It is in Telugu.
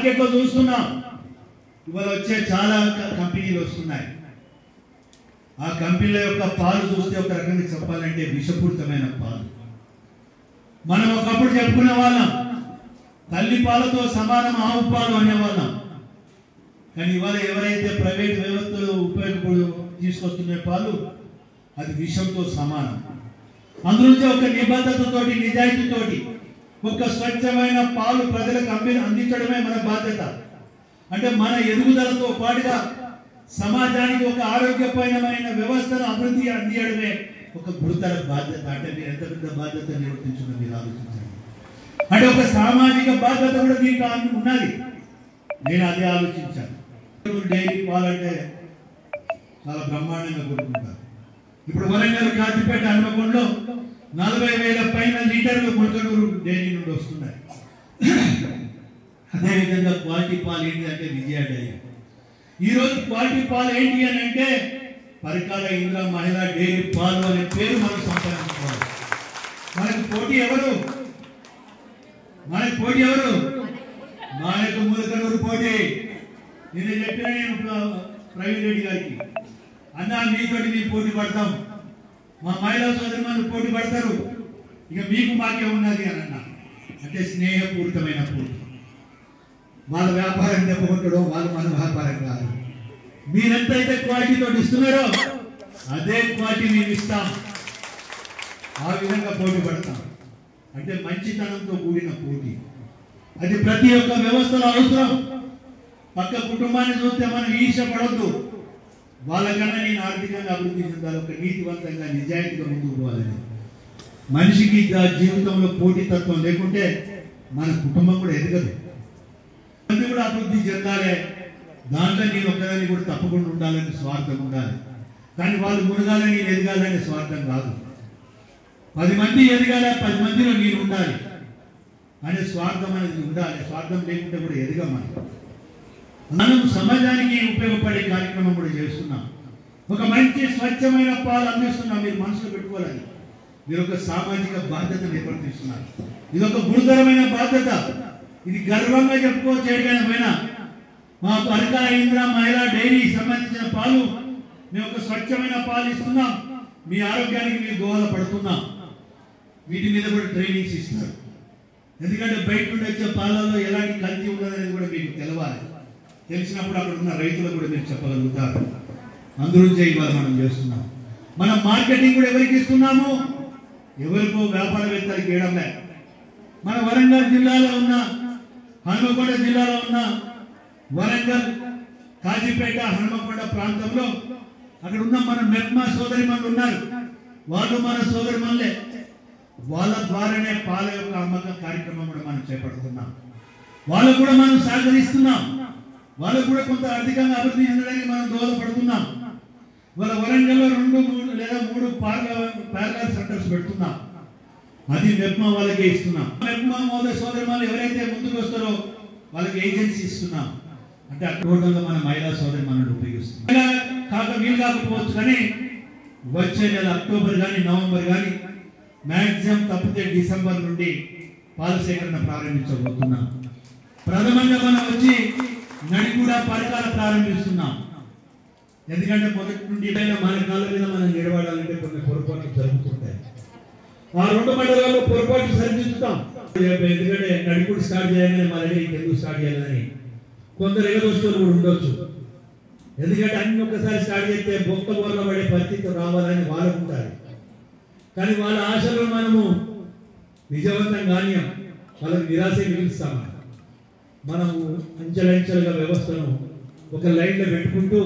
మార్కెట్లో చూస్తున్నాం. ఇవాళ వచ్చే చాలా కంపెనీలు వస్తున్నాయి. ఆ కంపెనీల యొక్క పాలు చూస్తే ఒక రకంగా చెప్పాలంటే విషపూరితమైన పాలు. మనం ఒకప్పుడు చెప్పుకునే వాళ్ళం తల్లి పాలతో సమానం ఆవు పాలు అనేవాళ్ళం. కానీ ఇవాళ ఎవరైతే ప్రైవేట్ వ్యవస్థలు ఉపయోగపడు తీసుకొస్తున్న పాలు అది విషంతో సమానం. అందులోంచి ఒక నిబద్ధతతోటి నిజాయితీతోటి ఒక స్వచ్ఛమైన పాలు ప్రజలకు అందించడమే మన బాధ్యత. అంటే మన ఎదుగుదలతో పాటుగా సమాజానికి ఒక ఆరోగ్యపరమైన వ్యవస్థను అభివృద్ధి అందించడమే ఒక గురుతర బాధ్యత. అంటే మీరు ఎంత పెద్ద బాధ్యత నిర్వర్తించుకున్న మీరు ఆలోచించండి. అంటే ఒక సామాజిక బాధ్యత కూడా దీంట్లో ఉన్నది. నేను అదే ఆలోచించాను. డైరీ పాలంటే చాలా బ్రహ్మాండంగా కొనుక్కుంటారు. ఇప్పుడు వరంగల్ కాజీపేట హన్మకొండలో 40,000 పైన లీటర్లు ములకనూరు డైరీ నుండి వస్తున్నాయి. అదేవిధంగా క్వాలిటీ పాలు ఏంటి అంటే విజయ డైరీ. ఈరోజు క్వాలిటీ పాలు ఏంటి అని అంటే పరికాల ఇంద్ర మహిళా డైరీ పాలు అనే పేరు మనం సంపాదించుకోవాలి. మనకు పోటీ ఎవరు? మనకు ములకనూరు పోటీ. నేను చెప్పిన ప్రవీణ్ రెడ్డి గారికి, అన్నా మీతోటి మేము పోటీ పడతాం, మా మహిళా సోదరులు పోటీ పడతారు, ఇక మీకు మాకే ఉన్నది అని అన్నా. అంటే స్నేహపూరితమైన పోటీ. వాళ్ళ వ్యాపారం దెబ్బకొట్టడం, వాళ్ళు మన వ్యాపారం కాదు. మీరెంతైతే క్వాలిటీతో ఇస్తున్నారో అదే క్వాలిటీ మేము ఇస్తాం. ఆ విధంగా పోటీ పడతాం. అంటే మంచితనంతో కూడిన పోటీ. అది ప్రతి ఒక్క వ్యవస్థలో అవసరం. పక్క కుటుంబాన్ని చూస్తే మనం ఈర్ష్య పడవద్దు. వాళ్ళకన్నా నేను ఆర్థికంగా అభివృద్ధి చెందాలి, ఒక నీతివంతంగా నిజాయితీగా ముందుకు పోవాలని. మనిషికి జీవితంలో పోటీతత్వం లేకుంటే మన కుటుంబం కూడా ఎదగదు. మంది కూడా అభివృద్ధి చెందాలి. దాంట్లో నేను ఒక్కదాన్ని కూడా తప్పకుండా ఉండాలని స్వార్థం ఉండాలి. కానీ వాళ్ళు మునగాలని నేను ఎదగాలని స్వార్థం రాదు. 10 మంది ఎదగాలి, 10 మందిలో నేను ఉండాలి అనే స్వార్థం అనేది ఉండాలి. స్వార్థం లేకుంటే కూడా ఎదగమని మనం సమాజానికి ఉపయోగపడే కార్యక్రమం కూడా చేస్తున్నాం. ఒక మంచి స్వచ్ఛమైన పాలు అందిస్తున్నాం. మీరు మనసులో పెట్టుకోవాలని. మీరు ఒక సామాజిక బాధ్యత నిర్వర్తిస్తున్నారు. ఇది ఒక గురుతరమైన బాధ్యత. ఇది గర్వంగా చెప్పుకోవచ్చు. ఏదైనా మా పరికాల ఇంద్ర మహిళా డైరీ సంబంధించిన పాలు మేము ఒక స్వచ్ఛమైన పాలు ఇస్తున్నాం. మీ ఆరోగ్యానికి మీరు దోహదపడుతున్నాం. వీటి మీద కూడా ట్రైనింగ్స్ ఇస్తారు. ఎందుకంటే బయట నుండి వచ్చే పాలలో ఎలాంటి కల్తీ ఉండదనేది కూడా మీకు తెలవాలి. తెలిసినప్పుడు అక్కడ ఉన్న రైతులకు కూడా మీరు చెప్పగలుగుతారు. అందులోంచే ఇవాళ మనం చేస్తున్నాం. మనం మార్కెటింగ్ కూడా ఎవరికి ఇస్తున్నాము? ఎవరికో వ్యాపారవేత్తలకు ఇవ్వడంలే. మన వరంగల్ జిల్లాలో ఉన్న, హన్మకొండ జిల్లాలో ఉన్న వరంగల్ కాజీపేట హన్మకొండ ప్రాంతంలో అక్కడ ఉన్న మన మెప్మా సోదరిమణులు ఉన్నారు. వాళ్ళు మన సోదరిమణులే. వాళ్ళ ద్వారానే పాల యొక్క అమ్మకం కార్యక్రమం కూడా మనం చేపడుతున్నాం. వాళ్ళకు కూడా మనం సహకరిస్తున్నాం. వాళ్ళకు కూడా కొంత ఆర్థికంగా అభివృద్ధి చెందడానికి మనం దోహదపడుతున్నాం. వాళ్ళ వరంగల్లో 2 లేదా 3 పార్లర్ సెంటర్స్ పెడుతున్నాం. అది మెప్మా వాళ్ళకే ఇస్తున్నాం. మెప్మా సోదరిమణులు ఎవరైతే ముందుకు వస్తారో వాళ్ళకి ఏజెన్సీ ఇస్తున్నాం. అంటే టోటల్గా మన మహిళా సోదరిమణులు ఉపయోగిస్తున్నాం. వీలు కాకపోవచ్చు కానీ వచ్చే నెల అక్టోబర్ కానీ నవంబర్ కానీ మ్యాక్సిమం తప్పితే డిసెంబర్ నుండి పాల సేకరణ ప్రారంభించబోతున్నాం. ప్రథమంగా మనం వచ్చి నడికూడ పరికాలు ప్రారంభిస్తున్నాం. ఎందుకంటే మొదటి నుండి మన కాళ్ళ మీద మనం నిలబడాలంటే కొన్ని పొరపాట్లు జరుగుతుంటాయి. ఆ 2 మండలాల్లో పొరపాట్లు సరిదిద్దుతాం. ఎందుకంటే నడికూడ స్టార్ట్ చేయాలని మళ్ళీ ఇంకెందుకు స్టార్ట్ చేయాలని కొందరు ఎగదోస్తులు కూడా ఉండొచ్చు. ఎందుకంటే అన్ని ఒక్కసారి స్టార్ట్ చేస్తే బొక్క బొర్ర పడే పరిస్థితి రావాలని వాళ్ళకు ఉంటారు. కానీ వాళ్ళ ఆశలు మనము విజయవంతం కానీ వాళ్ళకి నిరాశ మిగిలిస్తాం. మనము అంచెలంచెలుగా వ్యవస్థను ఒక లైన్లో పెట్టుకుంటూ